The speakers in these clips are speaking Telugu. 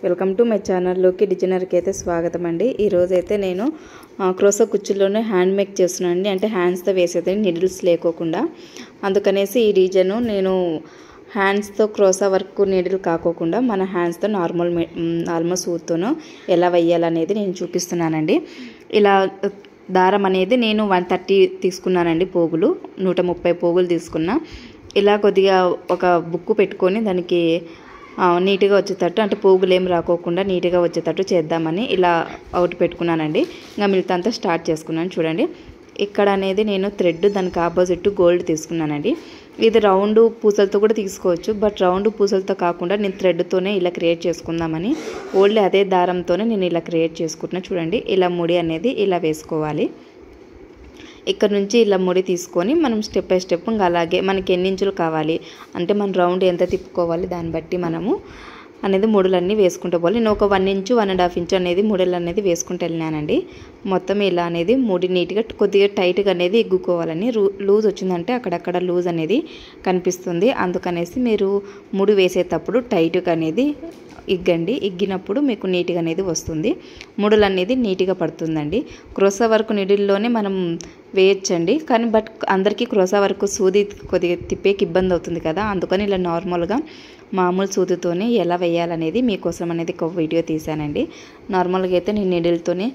వెల్కమ్ టు మై ఛానల్లోకి డిజైనర్కి అయితే స్వాగతం అండి. ఈరోజు అయితే నేను క్రోసో కుచ్చుల్లోనే హ్యాండ్ మేక్ చేస్తున్నాను అండి. అంటే హ్యాండ్స్తో వేసేది నీడిల్స్ లేకోకుండా. అందుకనేసి ఈ డిజైన్ నేను హ్యాండ్స్తో క్రోసా వర్క్ నీడిల్ కాకోకుండా మన హ్యాండ్స్తో నార్మల్ సూత్తోనో ఎలా వేయాలనేది నేను చూపిస్తున్నానండి. ఇలా దారం అనేది నేను 130 తీసుకున్నానండి. పోగులు 130 పోగులు తీసుకున్నా. ఇలా కొద్దిగా ఒక బుక్ పెట్టుకొని దానికి నీట్గా వచ్చేటట్టు, అంటే పోగులు ఏం రాకోకుండా నీట్గా వచ్చేటట్టు చేద్దామని ఇలా అవుట్ పెట్టుకున్నానండి. ఇంకా మిగతా అంతా స్టార్ట్ చేసుకున్నాను. చూడండి, ఇక్కడ అనేది నేను థ్రెడ్ దానికి ఆపోజిట్ గోల్డ్ తీసుకున్నానండి. ఇది రౌండ్ పూసలతో కూడా తీసుకోవచ్చు, బట్ రౌండ్ పూసలతో కాకుండా నేను థ్రెడ్తోనే ఇలా క్రియేట్ చేసుకుందామని ఓన్లీ అదే దారంతోనే నేను ఇలా క్రియేట్ చేసుకుంటున్నాను. చూడండి, ఇలా ముడి అనేది ఇలా వేసుకోవాలి. ఇక్కడ నుంచి ఇలా ముడి తీసుకొని మనం స్టెప్ బై స్టెప్ ఇంకా అలాగే మనకి ఎన్ని ఇంచులు కావాలి అంటే మనం రౌండ్ ఎంత తిప్పుకోవాలి దాన్ని బట్టి మనము అనేది ముడులన్నీ వేసుకుంటూ పోవాలి. నేను ఒక 1 ఇంచు 1.5 ఇంచు అనేది ముడులు అనేది వేసుకుంటూ వెళ్ళినానండి. మొత్తం ఇలా అనేది ముడి నీట్గా కొద్దిగా టైట్గా అనేది ఎగ్గుకోవాలని. లూజ్ వచ్చిందంటే అక్కడక్కడ లూజ్ అనేది కనిపిస్తుంది. అందుకనేసి మీరు ముడి వేసేటప్పుడు టైట్గా అనేది ఇగ్గండి. ఇగ్గినప్పుడు మీకు నీట్గా అనేది వస్తుంది, ముడులు అనేది నీట్గా పడుతుందండి. క్రోసా వర్క్ నీడిల్లోనే మనం వేయచ్చండి, కానీ బట్ అందరికీ క్రోసా వర్క్ సూది కొద్దిగా తిప్పేకి ఇబ్బంది అవుతుంది కదా. అందుకని ఇలా నార్మల్గా మామూలు సూదితోనే ఎలా వేయాలనేది మీకోసం అనేది ఒక వీడియో తీసానండి. నార్మల్గా అయితే నేను నీడిల్తోనే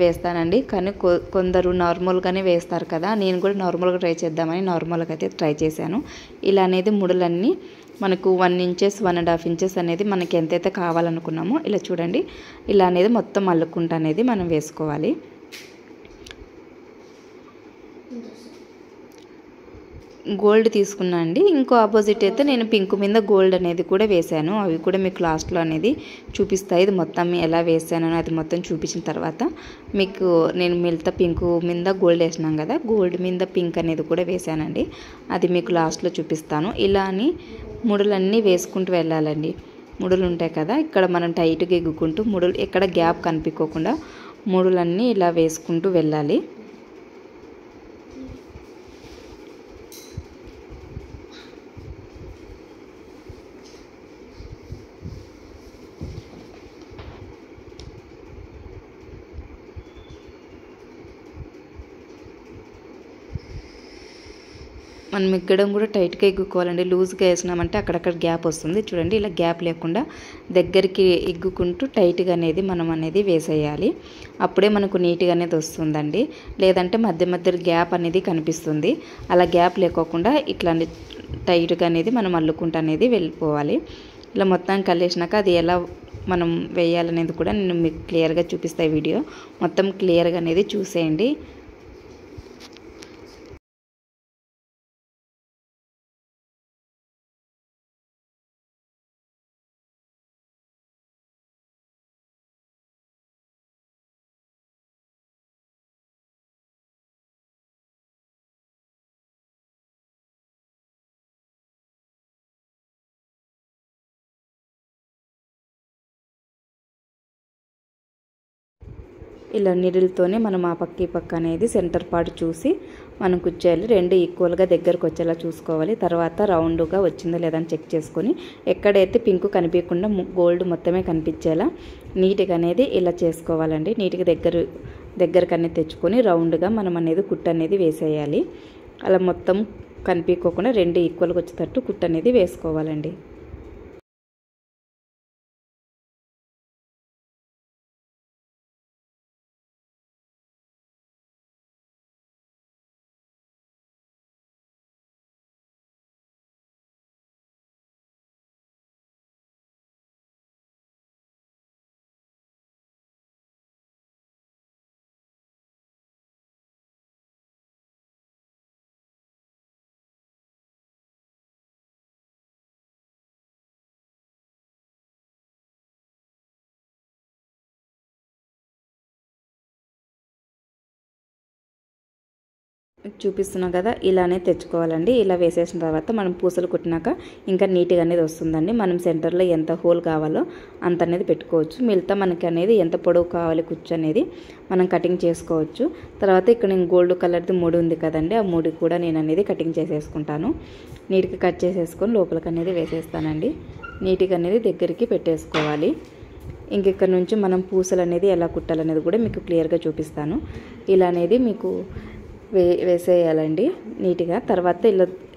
వేస్తానండి, కానీ కొందరు నార్మల్గానే వేస్తారు కదా. నేను కూడా నార్మల్గా ట్రై చేద్దామని నార్మల్గా అయితే ట్రై చేశాను. ఇలా అనేది ముడులన్నీ మనకు 1 ఇంచెస్ 1.5 ఇంచెస్ అనేది మనకి ఎంతైతే కావాలనుకున్నామో ఇలా చూడండి, ఇలా అనేది మొత్తం అల్లుకుంటా అనేది మనం వేసుకోవాలి. గోల్డ్ తీసుకున్నా అండి. ఇంకో ఆపోజిట్ అయితే నేను పింక్ మీద గోల్డ్ అనేది కూడా వేశాను. అవి కూడా మీకు లాస్ట్లో అనేది చూపిస్తాయి. ఇది మొత్తం ఎలా వేసాను అది మొత్తం చూపించిన తర్వాత మీకు నేను మిగతా పింక్ మీద గోల్డ్ వేసినాం కదా, గోల్డ్ మీద పింక్ అనేది కూడా వేసానండి. అది మీకు లాస్ట్లో చూపిస్తాను. ఇలా అని ముడులన్నీ వేసుకుంటూ వెళ్ళాలండి. ముడులు ఉంటాయి కదా, ఇక్కడ మనం టైట్గా ఎగ్గుకుంటూ ముడులు ఎక్కడ గ్యాప్ కనిపించకుండా ముడులన్నీ ఇలా వేసుకుంటూ వెళ్ళాలి. మనం ఎగ్గడం కూడా టైట్గా ఎగ్గుకోవాలండి. లూజ్గా వేసినామంటే అక్కడక్కడ గ్యాప్ వస్తుంది. చూడండి, ఇలా గ్యాప్ లేకుండా దగ్గరికి ఎగ్గుకుంటూ టైట్గా అనేది మనం అనేది వేసేయాలి. అప్పుడే మనకు నీట్గా అనేది వస్తుందండి. లేదంటే మధ్య మధ్య గ్యాప్ అనేది కనిపిస్తుంది. అలా గ్యాప్ లేకోకుండా ఇట్లా టైట్గా అనేది మనం అల్లుకుంటూ అనేది వెళ్ళిపోవాలి. ఇలా మొత్తం కలిసినాక అది ఎలా మనం వేయాలనేది కూడా నేను మీకు క్లియర్గా చూపిస్తాను. వీడియో మొత్తం క్లియర్గా అనేది చూసేయండి. ఇలా నీడిల్తోనే మనం ఆ పక్క ఈ పక్క అనేది సెంటర్ పార్ట్ చూసి మనం కుచ్చేయాలి. రెండు ఈక్వల్గా దగ్గరకు వచ్చేలా చూసుకోవాలి. తర్వాత రౌండ్గా వచ్చిందో లేదని చెక్ చేసుకొని ఎక్కడైతే పింక్ కనిపించకుండా గోల్డ్ మొత్తమే కనిపించేలా నీట్గా అనేది ఇలా చేసుకోవాలండి. నీట్గా దగ్గరకు అనేది తెచ్చుకొని రౌండ్గా మనం అనేది కుట్టు అనేది వేసేయాలి. అలా మొత్తం కనిపించకుండా రెండు ఈక్వల్గా వచ్చేటట్టు కుట్టు అనేది వేసుకోవాలండి. చూపిస్తున్నాం కదా, ఇలానే తెచ్చుకోవాలండి. ఇలా వేసేసిన తర్వాత మనం పూసలు కుట్టినాక ఇంకా నీట్గా అనేది వస్తుందండి. మనం సెంటర్లో ఎంత హోల్ కావాలో అంత అనేది పెట్టుకోవచ్చు. మిగతా మనకి అనేది ఎంత పొడవు కావాలి కుచ్చు అనేది మనం కటింగ్ చేసుకోవచ్చు. తర్వాత ఇక్కడ నేను గోల్డ్ కలర్ది ముడి ఉంది కదండి, ఆ ముడి కూడా నేను అనేది కటింగ్ చేసేసుకుంటాను. నీట్గా కట్ చేసేసుకొని లోపలికి అనేది వేసేస్తానండి. నీట్గా అనేది దగ్గరికి పెట్టేసుకోవాలి. ఇంక ఇక్కడ నుంచి మనం పూసలు అనేది ఎలా కుట్టాలనేది కూడా మీకు క్లియర్గా చూపిస్తాను. ఇలా అనేది మీకు వేసేయాలండి నీట్గా. తర్వాత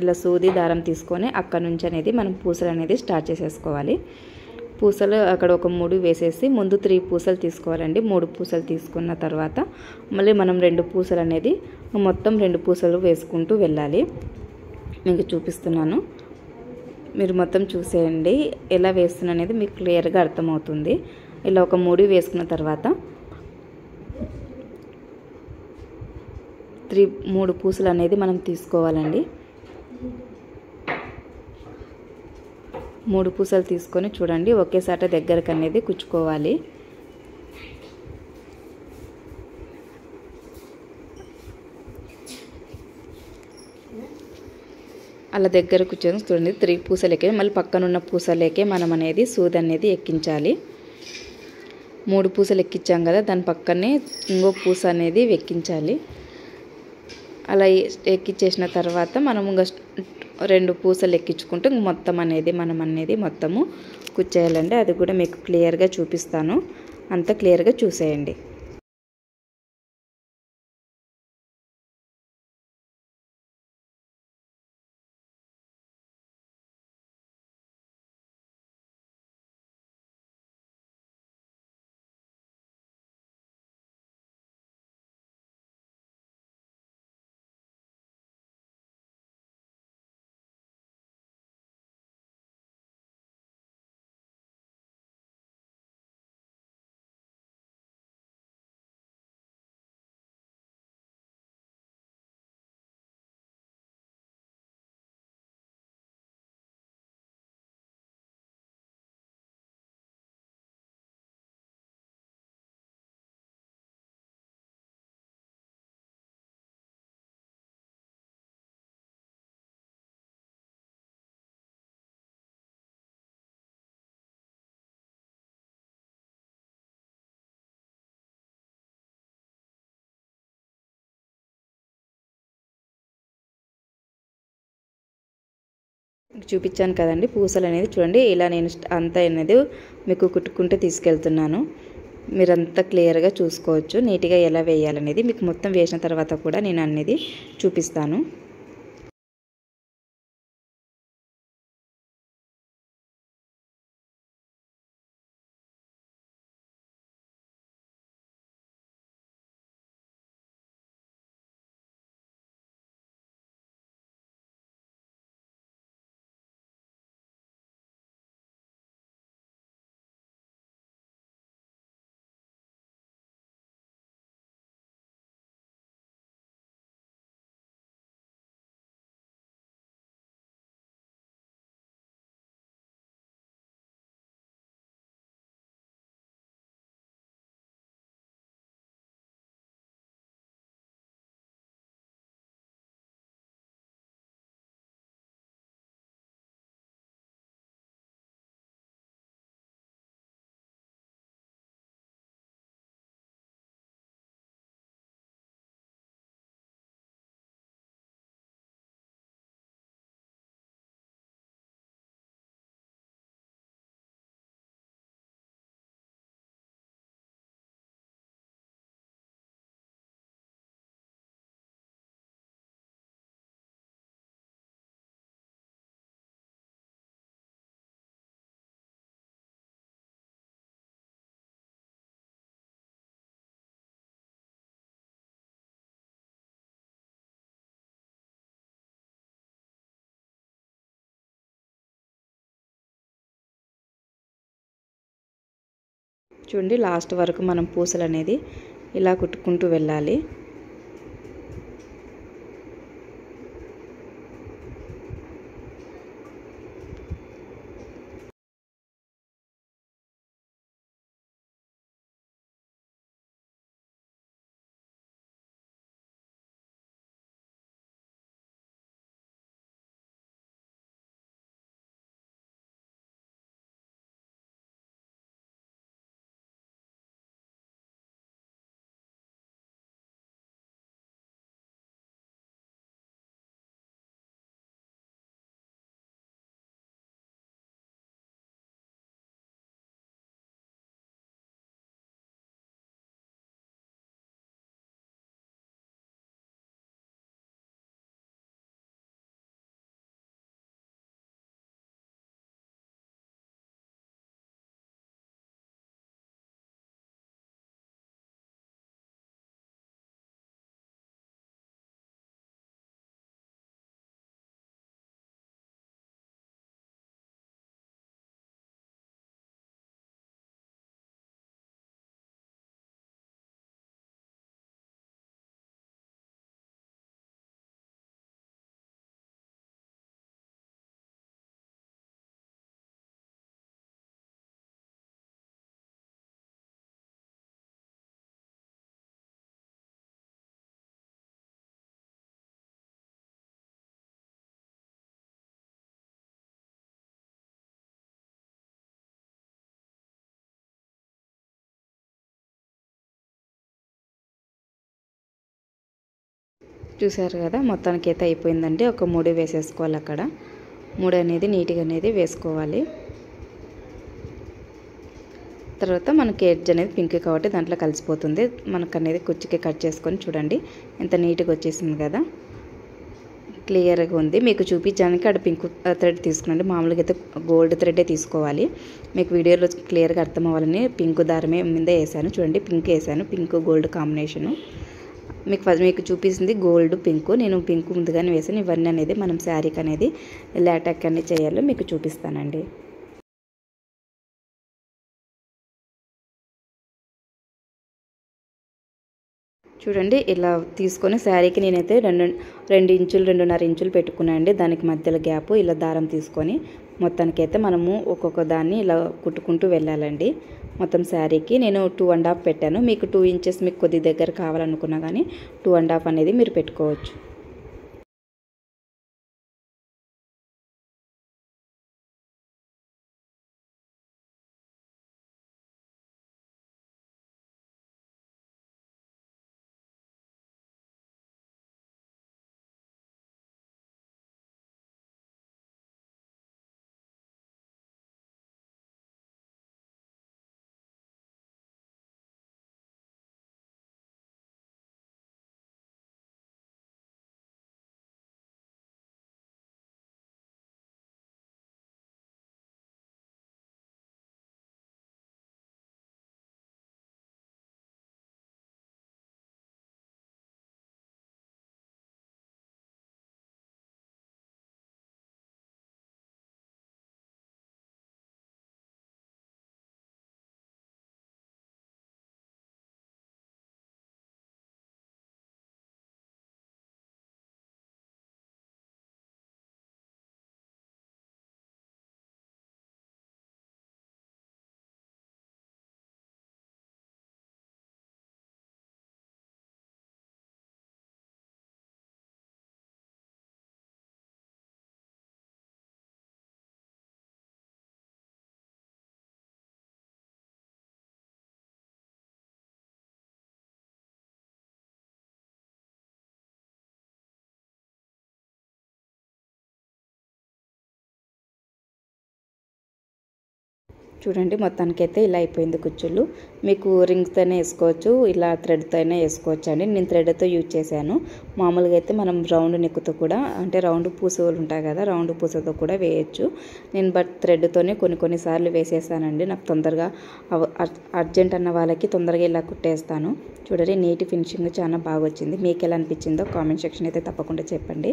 ఇలా సూది దారం తీసుకొని అక్కడ నుంచి అనేది మనం పూసలు అనేది స్టార్ట్ చేసేసుకోవాలి. పూసలు అక్కడ ఒక 3 వేసేసి ముందు 3 పూసలు తీసుకోవాలండి. 3 పూసలు తీసుకున్న తర్వాత మళ్ళీ మనం 2 పూసలు అనేది మొత్తం 2 పూసలు వేసుకుంటూ వెళ్ళాలి. మీకు చూపిస్తున్నాను, మీరు మొత్తం చూసేయండి. ఎలా వేస్తున్నా అనేది మీకు క్లియర్గా అర్థమవుతుంది. ఇలా ఒక 3 వేసుకున్న తర్వాత 3 పూసలు అనేది మనం తీసుకోవాలండి. 3 పూసలు తీసుకొని చూడండి ఒకేసారి దగ్గరకు అనేది కుచ్చుకోవాలి. అలా దగ్గర కూర్చొని చూడండి 3 పూసలకే మళ్ళీ పక్కనున్న పూసలకే మనం అనేది సూది అనేది ఎక్కించాలి. 3 పూసలు ఎక్కించాం కదా, దాని పక్కనే ఇంకో పూస అనేది ఎక్కించాలి. అలా ఎక్కించేసిన తర్వాత మనం ఇంకా 2 పూసలు ఎక్కించుకుంటూ మొత్తం అనేది మనం అనేది మొత్తము కుచ్చేయాలండి. అది కూడా మీకు క్లియర్గా చూపిస్తాను, అంత క్లియర్గా చూసేయండి. చూపించాను కదండి పూసలు అనేది చూడండి. ఇలా నేను అంతా అనేది మీకు కుట్టుకుంటూ తీసుకెళ్తున్నాను. మీరంతా క్లియర్గా చూసుకోవచ్చు నీట్గా ఎలా వేయాలనేది. మీకు మొత్తం వేసిన తర్వాత కూడా నేను అనేది చూపిస్తాను. చూడండి లాస్ట్ వరకు మనం పూసలు అనేది ఇలా కుట్టుకుంటూ వెళ్ళాలి. చూసారు కదా, మొత్తానికైతే అయిపోయిందండి. ఒక 3 వేసేసుకోవాలి. అక్కడ 3 అనేది నీట్గా అనేది వేసుకోవాలి. తర్వాత మనకి ఎడ్జ్ అనేది పింక్ కాబట్టి దాంట్లో కలిసిపోతుంది. మనకు అనేది కుచ్చికి కట్ చేసుకొని చూడండి ఎంత నీట్గా వచ్చేసింది కదా, క్లియర్గా ఉంది. మీకు చూపించడానికి అక్కడ పింక్ థ్రెడ్ తీసుకున్నాండి. మామూలుగా అయితే గోల్డ్ థ్రెడ్డే తీసుకోవాలి. మీకు వీడియోలో క్లియర్గా అర్థం అవ్వాలని పింక్ దారమే మీద వేసాను. చూడండి పింక్ వేసాను, పింక్ గోల్డ్ కాంబినేషను. మీకు చూపిస్తుంది గోల్డ్ పింక్. నేను పింక్ ముందుగానే వేసాను. ఇవన్నీ అనేది మనం శారీకి అనేది ఎలా అటాక్ అనేది చేయాలో మీకు చూపిస్తానండి. చూడండి ఇలా తీసుకొని శారీకి నేనైతే 2 ఇంచులు 2.5 ఇంచులు పెట్టుకున్నానండి. దానికి మధ్యలో గ్యాప్ ఇలా దారం తీసుకొని మొత్తానికైతే మనము ఒక్కొక్క దాన్ని ఇలా కుట్టుకుంటూ వెళ్ళాలండి. మొత్తం శారీకి నేను 2.5 పెట్టాను. మీకు 2 ఇంచెస్ మీకు కొద్ది దగ్గర కావాలనుకున్నా కానీ 2.5 అనేది మీరు పెట్టుకోవచ్చు. చూడండి మొత్తానికైతే ఇలా అయిపోయింది కుచ్చులు. మీకు రింగ్స్తోనే వేసుకోవచ్చు, ఇలా థ్రెడ్తో అయినా వేసుకోవచ్చు అండి. నేను థ్రెడ్తో యూజ్ చేశాను. మామూలుగా అయితే మనం రౌండ్ నెక్కుతో కూడా, అంటే రౌండ్ పూసలు ఉంటాయి కదా, రౌండ్ పూసతో కూడా వేయచ్చు. నేను థ్రెడ్తోనే కొన్నిసార్లు వేసేసానండి. నాకు తొందరగా అర్జెంట్ అన్న వాళ్ళకి తొందరగా ఇలా కుట్టేస్తాను. చూడండి నీట్ ఫినిషింగ్ చాలా బాగా వచ్చింది. మీకు ఎలా అనిపించిందో కామెంట్ సెక్షన్ అయితే తప్పకుండా చెప్పండి.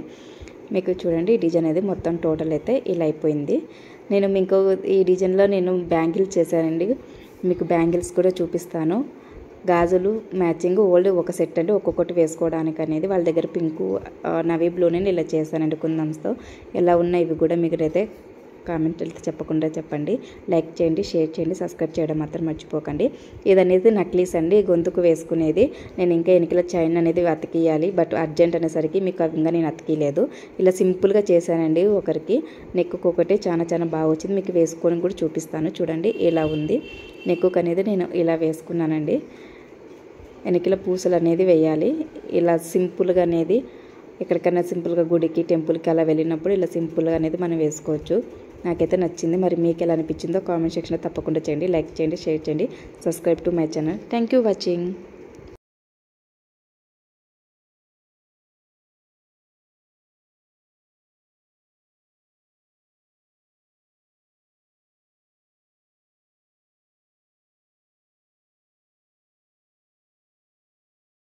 మీకు చూడండి ఈ డిజైన్ అనేది మొత్తం టోటల్ అయితే ఇలా అయిపోయింది. నేను మీకు ఈ డిజైన్లో నేను బ్యాంగిల్స్ చేశానండి. మీకు బ్యాంగిల్స్ కూడా చూపిస్తాను. గాజులు మ్యాచింగ్ ఓల్డ్ ఒక సెట్ అండి, ఒక్కొక్కటి వేసుకోవడానికి అనేది. వాళ్ళ దగ్గర పింకు నవీ బ్లూనే ఇలా చేశానండి కుందన్స్తో. ఎలా ఉన్నాయి ఇవి కూడా మీకు అయితే కామెంట్ చెప్పకుండా చెప్పండి. లైక్ చేయండి, షేర్ చేయండి, సబ్స్క్రైబ్ చేయడం మాత్రం మర్చిపోకండి. ఇదనేది నక్లీస్ అండి, గొంతుకు వేసుకునేది. నేను ఇంకా ఎనికల చైన్ అనేది అతికియాలి, బట్ అర్జెంట్ అనేసరికి మీకు ఇంకా నేను అతికిలేదు. ఇలా సింపుల్గా చేశానండి. ఒకరికి నెక్కుకు ఒకటి చాలా బాగా వచ్చింది. మీకు వేసుకొని కూడా చూపిస్తాను. చూడండి ఇలా ఉంది నెక్కుకు అనేది. నేను ఇలా వేసుకున్నానండి. వెనకల పూసలు అనేది వేయాలి. ఇలా సింపుల్గా అనేది ఎక్కడికైనా సింపుల్గా గుడికి టెంపుల్కి అలా వెళ్ళినప్పుడు ఇలా సింపుల్గా అనేది మనం వేసుకోవచ్చు. నాకైతే నచ్చింది. మరి మీకు ఎలా అనిపించిందో కామెంట్ సెక్షన్లో తప్పకుండా చేయండి. లైక్ చేయండి, షేర్ చేయండి, subscribe to my channel. Thank you watching.